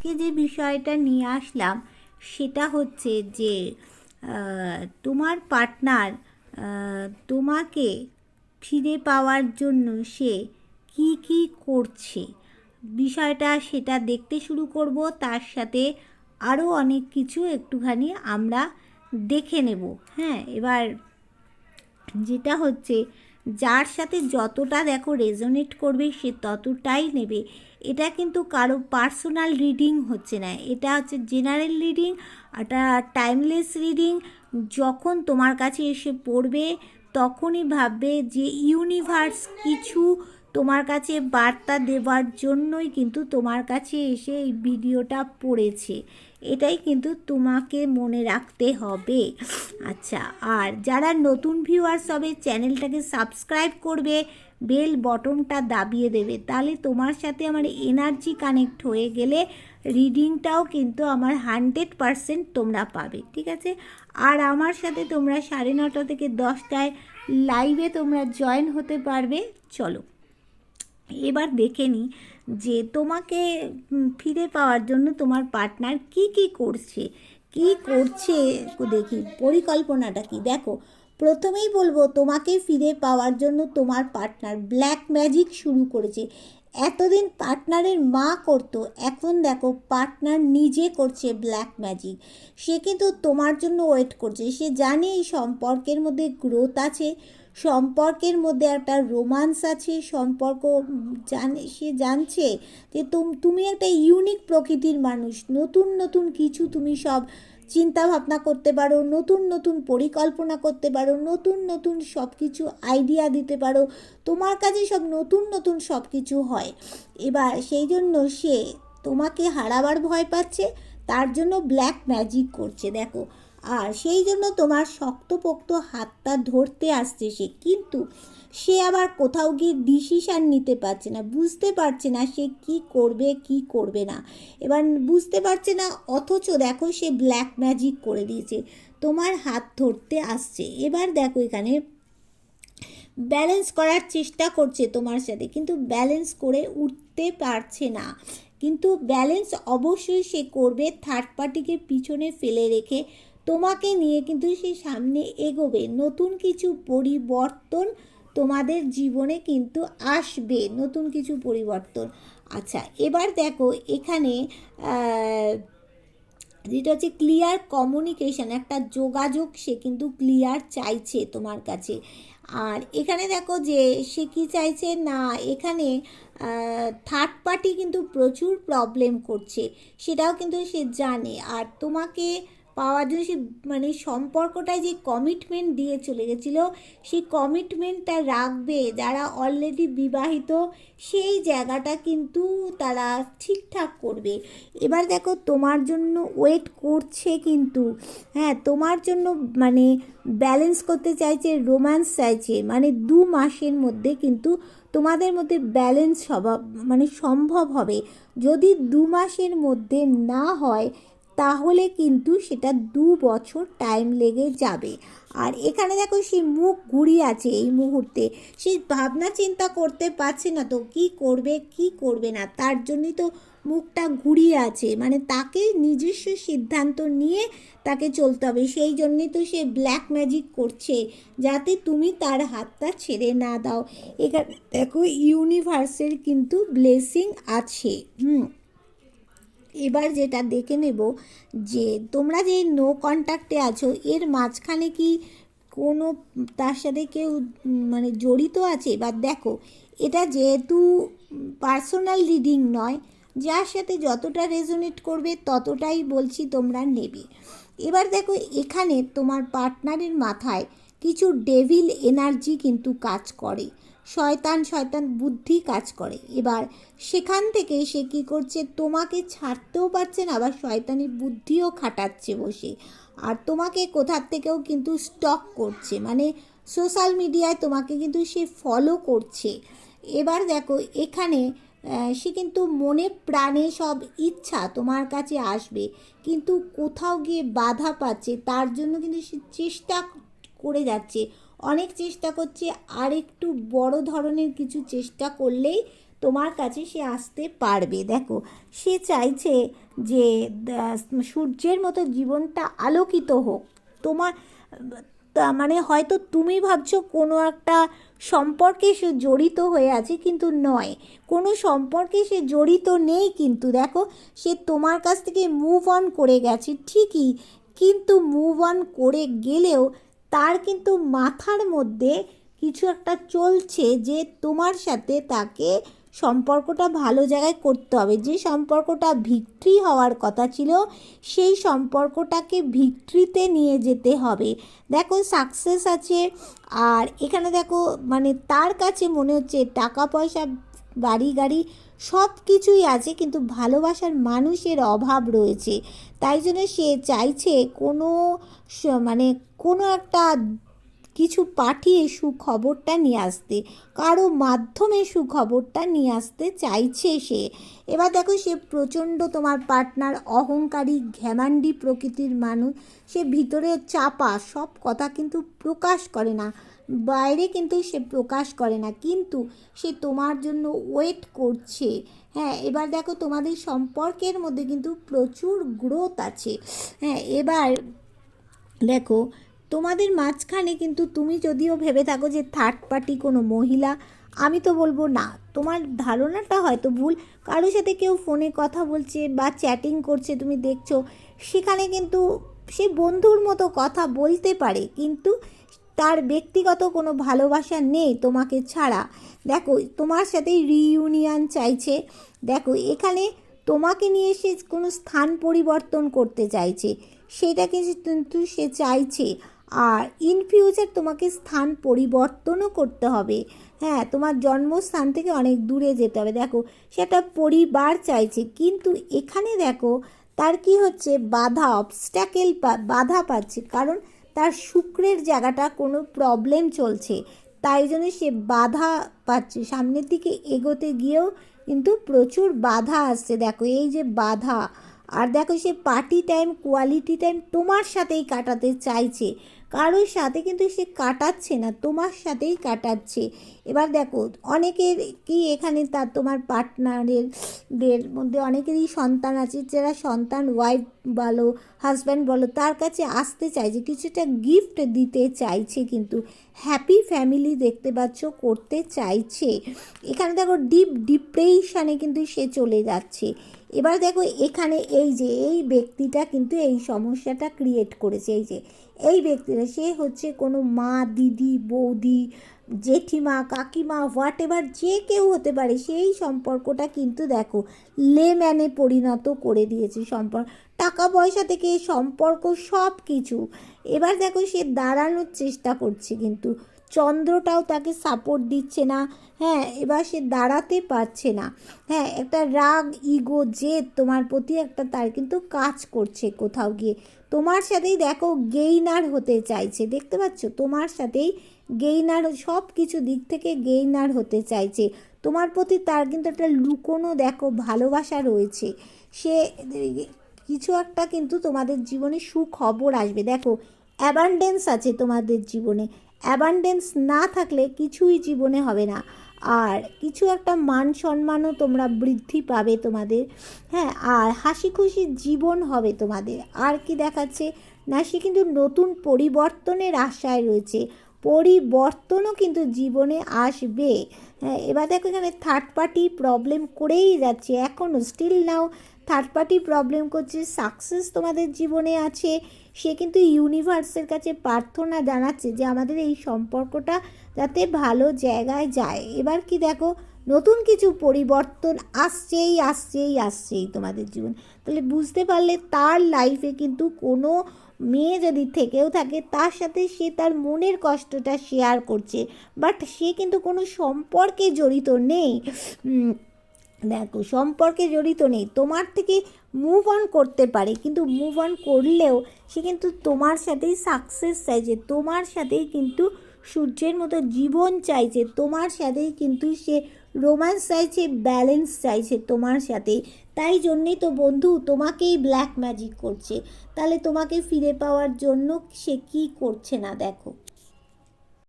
আজকে যে বিষয়টা নিয়ে আসলাম সেটা হচ্ছে যে তোমার পার্টনার তোমাকে ফিরে পাওয়ার জন্য সে কি কি করছে বিষয়টা সেটা দেখতে শুরু করব। তার সাথে আরও অনেক কিছু একটুখানি আমরা দেখে নেব। হ্যাঁ, এবার যেটা হচ্ছে যার সাথে যতটা দেখো রেজোনেট করবে সে ততটাই নেবে। এটা কিন্তু কারো পার্সোনাল রিডিং হচ্ছে না, এটা হচ্ছে জেনারেল রিডিং, এটা টাইমলেস রিডিং। যখন তোমার কাছে এসে পড়বে তখনই ভাববে যে ইউনিভার্স কিছু তোমার কাছে বার্তা দেওয়ার জন্যই কিন্তু তোমার কাছে এসে এই ভিডিওটা পড়েছে, এটাই কিন্তু তোমাকে মনে রাখতে হবে। আচ্ছা, আর যারা নতুন ভিউয়ার্স হবে চ্যানেলটাকে সাবস্ক্রাইব করবে, বেল বটনটা দাবিয়ে দেবে, তাহলে তোমার সাথে আমার এনার্জি কানেক্ট হয়ে গেলে রিডিংটাও কিন্তু আমার 100% তোমরা পাবে, ঠিক আছে? আর আমার সাথে তোমরা 9:30 থেকে 10টায় লাইভে তোমরা জয়েন হতে পারবে। চলো এবার দেখে নিই যে তোমাকে ফিরে পাওয়ার জন্য তোমার পার্টনার কি কি করছে, কি করছে দেখি পরিকল্পনাটা কি। দেখো, প্রথমেই বলবো তোমাকে ফিরে পাওয়ার জন্য তোমার পার্টনার ব্ল্যাক ম্যাজিক শুরু করেছে। এতদিন পার্টনারের মা করতো, এখন দেখো পার্টনার নিজে করছে ব্ল্যাক ম্যাজিক। সে কিন্তু তোমার জন্য ওয়েট করছে, সে জানে এই সম্পর্কের মধ্যে গ্রোথ আছে, সম্পর্কের মধ্যে একটা রোমান্স আছে, সম্পর্ক সে জানছে যে তুমি একটা ইউনিক প্রকৃতির মানুষ, নতুন নতুন কিছু তুমি সব চিন্তা ভাবনা করতে পারো, নতুন নতুন পরিকল্পনা করতে পারো, নতুন নতুন সব কিছু আইডিয়া দিতে পারো, তোমার কাছে সব নতুন নতুন সব কিছু হয়। এবার সেই জন্য সে তোমাকে হারাবার ভয় পাচ্ছে, তার জন্য ব্ল্যাক ম্যাজিক করছে দেখো। আর সেই জন্য তোমার শক্তপোক্ত হাতটা ধরতে আসছে সে, কিন্তু সে আবার কোথাও গিয়ে ডিসিশান নিতে পারছে না, বুঝতে পারছে না সে কি করবে কি করবে না। এবার বুঝতে পারছে না, অথচ দেখো সে ব্ল্যাক ম্যাজিক করে দিয়েছে, তোমার হাত ধরতে আসছে। এবার দেখো এখানে ব্যালেন্স করার চেষ্টা করছে তোমার সাথে, কিন্তু ব্যালেন্স করে উঠতে পারছে না। কিন্তু ব্যালেন্স অবশ্যই সে করবে থার্ড পার্টিকে পিছনে ফেলে রেখে, তোমাকে নিয়ে কিন্তু সে সামনে এগোবে। নতুন কিছু পরিবর্তন তোমাদের জীবনে কিন্তু আসবে, নতুন কিছু পরিবর্তন। আচ্ছা, এবার দেখো এখানে যেটা হচ্ছে ক্লিয়ার কমিউনিকেশান, একটা যোগাযোগ সে কিন্তু ক্লিয়ার চাইছে তোমার কাছে। আর এখানে দেখো যে সে কী চাইছে না, এখানে থার্ড পার্টি কিন্তু প্রচুর প্রবলেম করছে, সেটাও কিন্তু সে জানে। আর তোমাকে পাওয়ার জন্য সে মানে সম্পর্কটায় যে কমিটমেন্ট দিয়ে চলে গেছিলো, সেই কমিটমেন্টটা রাখবে। যারা অলরেডি বিবাহিত সেই জায়গাটা কিন্তু তারা ঠিকঠাক করবে। এবার দেখো তোমার জন্য ওয়েট করছে, কিন্তু হ্যাঁ তোমার জন্য মানে ব্যালেন্স করতে চাইছে, রোম্যান্স চাইছে, মানে 2 মাসের মধ্যে কিন্তু তোমাদের মধ্যে ব্যালেন্স মানে সম্ভব হবে। যদি 2 মাসের মধ্যে না হয় তাহলে কিন্তু সেটা 2 বছর টাইম লেগে যাবে। আর এখানে দেখো সে মুখ ঘুরিয়ে আছে এই মুহূর্তে, সে ভাবনা চিন্তা করতে পারছে না তো কি করবে কি করবে না, তার জন্যই তো মুখটা ঘুরিয়ে আছে, মানে তাকে নিজস্ব সিদ্ধান্ত নিয়ে তাকে চলতে হবে। সেই জন্যই তো সে ব্ল্যাক ম্যাজিক করছে, যাতে তুমি তার হাতটা ছেড়ে না দাও। এখানে দেখো ইউনিভার্সের কিন্তু ব্লেসিং আছে। এবার যেটা দেখে নেব যে তোমরা যে নো কন্ট্যাক্টে আছো, এর মাঝখানে কি কোনো তার সাথে কেউ মানে জড়িত আছে? বা দেখো, এটা যেহেতু পার্সোনাল রিডিং নয়, যার সাথে যতটা রেজোনেট করবে ততটাই বলছি তোমরা নেবে। এবার দেখো এখানে তোমার পার্টনারের মাথায় কিছু ডেভিল এনার্জি কিন্তু কাজ করে, শয়তান শয়তান বুদ্ধি কাজ করে। এবার সেখান থেকে সে কী করছে, তোমাকে ছাড়তেও পারছে না, আবার শয়তানি বুদ্ধিও খাটাচ্ছে বসে। আর তোমাকে কোথার থেকেও কিন্তু স্টক করছে, মানে সোশ্যাল মিডিয়ায় তোমাকে কিন্তু সে ফলো করছে। এবার দেখো এখানে সে কিন্তু মনে প্রাণে সব ইচ্ছা তোমার কাছে আসবে, কিন্তু কোথাও গিয়ে বাধা পাচ্ছে, তার জন্য কিন্তু সে চেষ্টা করে যাচ্ছে, অনেক চেষ্টা করছে। আর একটু বড় ধরনের কিছু চেষ্টা করলেই তোমার কাছে সে আসতে পারবে। দেখো সে চাইছে যে সূর্যের মতো জীবনটা আলোকিত হোক তোমার। মানে হয়তো তুমি ভাবছো কোনো একটা সম্পর্কে সে জড়িত হয়ে আছে, কিন্তু নয়, কোনো সম্পর্কে সে জড়িত নেই। কিন্তু দেখো সে তোমার কাছ থেকে মুভ অন করে গেছে ঠিকই, কিন্তু মুভ অন করে গেলেও তার কিন্তু মাথার মধ্যে কিছু একটা চলছে যে তোমার সাথে তাকে সম্পর্কটা ভালো জায়গায় করতে হবে। যে সম্পর্কটা ভিক্টরি হওয়ার কথা ছিল সেই সম্পর্কটাকে ভিক্টরিতে নিয়ে যেতে হবে। দেখো সাকসেস আছে, আর এখানে দেখো মানে তার কাছে মনে হচ্ছে টাকা পয়সা বাড়ি গাড়ি সব কিছুই আছে, কিন্তু ভালোবাসার মানুষের অভাব রয়েছে। তাই জন্য সে চাইছে কোনো মানে কোনো একটা কিছু পাঠিয়ে সুখবরটা নিয়ে আসতে, কারো মাধ্যমে সুখবরটা নিয়ে আসতে চাইছে সে। এবার দেখো সে প্রচণ্ড, তোমার পার্টনার অহংকারী ঘ্যামান্ডি প্রকৃতির মানুষ। সে ভিতরে চাপা, সব কথা কিন্তু প্রকাশ করে না, বাইরে কিন্তু সে প্রকাশ করে না, কিন্তু সে তোমার জন্য ওয়েট করছে। হ্যাঁ, এবার দেখো তোমাদের সম্পর্কের মধ্যে কিন্তু প্রচুর গ্রোথ আছে। হ্যাঁ, এবার দেখো তোমাদের মাঝখানে কিন্তু তুমি যদিও ভেবে থাকো যে থার্ড পার্টি কোনো মহিলা, আমি তো বলবো না, তোমার ধারণাটা হয়তো ভুল। কারোর সাথে কেউ ফোনে কথা বলছে বা চ্যাটিং করছে, তুমি দেখছো, সেখানে কিন্তু সে বন্ধুর মতো কথা বলতে পারে, কিন্তু তার ব্যক্তিগত কোনো ভালোবাসা নেই তোমাকে ছাড়া। দেখো তোমার সাথেই রিইউনিয়ন চাইছে। দেখো এখানে তোমাকে নিয়ে সে কোনো স্থান পরিবর্তন করতে চাইছে, সেটাকে কিন্তু সে চাইছে। আর ইন ফিউচার তোমাকে স্থান পরিবর্তনও করতে হবে। হ্যাঁ, তোমার জন্মস্থান থেকে অনেক দূরে যেতে হবে। দেখো সে একটা পরিবার চাইছে, কিন্তু এখানে দেখো তার কি হচ্ছে, বাধা, অবস্ট্যাকেল, বাধা পাচ্ছে, কারণ তার শুক্রের জায়গাটা কোনো প্রবলেম চলছে, তাই জন্য সে বাধা পাচ্ছে। সামনের দিকে এগোতে গিয়েও কিন্তু প্রচুর বাধা আসছে। দেখো এই যে বাধা, আর দেখো সে পার্টি টাইম, কোয়ালিটি টাইম তোমার সাথেই কাটাতে চাইছে, কারোর সাথে কিন্তু সে কাটাচ্ছে না, তোমার সাথেই কাটাচ্ছে। এবার দেখো অনেকের কি এখানে তার তোমার পার্টনারের মধ্যে অনেকেরই সন্তান আছে, যারা সন্তান, ওয়াইফ বলো হাজব্যান্ড বলো, তার কাছে আসতে চাইছে, কিছুটা গিফট দিতে চাইছে, কিন্তু হ্যাপি ফ্যামিলি দেখতে পাচ্ছ করতে চাইছে। এখানে দেখো ডিপ ডিপ্রেশনে কিন্তু সে চলে যাচ্ছে। এবার দেখো এখানে এই যে এই ব্যক্তিটা কিন্তু এই সমস্যাটা ক্রিয়েট করেছে। এই যে এই ব্যক্তিটা, সে হচ্ছে কোনো মা, দিদি, বৌদি, জেঠিমা, কাকিমা, হোয়াট এভার, যে কেউ হতে পারে। সেই সম্পর্কটা কিন্তু দেখো লেম্যানে পরিণত করে দিয়েছে সম্পর্ক, টাকা পয়সা থেকে সম্পর্ক সব কিছু। এবার দেখো সে দাঁড়ানোর চেষ্টা করছে, কিন্তু চন্দ্রটাও তাকে সাপোর্ট দিচ্ছে না। হ্যাঁ, এবার সে দাঁড়াতে পারছে না। হ্যাঁ, একটা রাগ, ইগো, জেদ তোমার প্রতি একটা তার কিন্তু কাজ করছে কোথাও গিয়ে। তোমার সাথেই দেখো গেইনার হতে চাইছে, দেখতে পাচ্ছ, তোমার সাথেই গেইনার, সব কিছু দিক থেকে গেইনার হতে চাইছে। তোমার প্রতি তার কিন্তু একটা লুকোনো দেখো ভালোবাসা রয়েছে। সে কিছু একটা কিন্তু তোমাদের জীবনে সুখবর আসবে। দেখো অ্যাবান্ডেন্স আছে তোমাদের জীবনে, অ্যাবান্ডেন্স না থাকলে কিছুই জীবনে হবে না। আর কিছু একটা মান সম্মানও তোমরা বৃদ্ধি পাবে তোমাদের। হ্যাঁ, আর হাসি খুশি জীবন হবে তোমাদের। আর কি দেখাচ্ছে না, সে কিন্তু নতুন পরিবর্তনের আশায় রয়েছে, পরিবর্তনও কিন্তু জীবনে আসবে। হ্যাঁ, এবার দেখো এখানে থার্ড পার্টি প্রবলেম করেই যাচ্ছে, এখনও still now third party problem করছে। সাকসেস তোমাদের জীবনে আছে, সে কিন্তু ইউনিভার্সের কাছে প্রার্থনা জানাচ্ছে যে আমাদের এই সম্পর্কটা যাতে ভালো জায়গায় যায়। এবার কি দেখো নতুন কিছু পরিবর্তন আসছেই আসছেই আসছেই তোমাদের জীবন। তাহলে বুঝতে পারলে তার লাইফে কিন্তু কোনো মেয়ে যদি থেকেও থাকে, তার সাথে সে তার মনের কষ্টটা শেয়ার করছে, বাট সে কিন্তু কোনো সম্পর্কে জড়িত নেই। দেখো সম্পর্কে জড়িত নেই, তোমার থেকে মুভ অন করতে পারে, কিন্তু মুভ অন করলেও সে কিন্তু তোমার সাথেই সাকসেস চাইছে, তোমার সাথেই কিন্তু সূর্যের মতো জীবন চাইছে, তোমার সাথেই কিন্তু সে রোম্যান্স চাইছে, ব্যালেন্স চাইছে তোমার সাথেই। তাই জন্যেই তো বন্ধু তোমাকেই ব্ল্যাক ম্যাজিক করছে। তাহলে তোমাকে ফিরে পাওয়ার জন্য সে কী করছে না দেখো।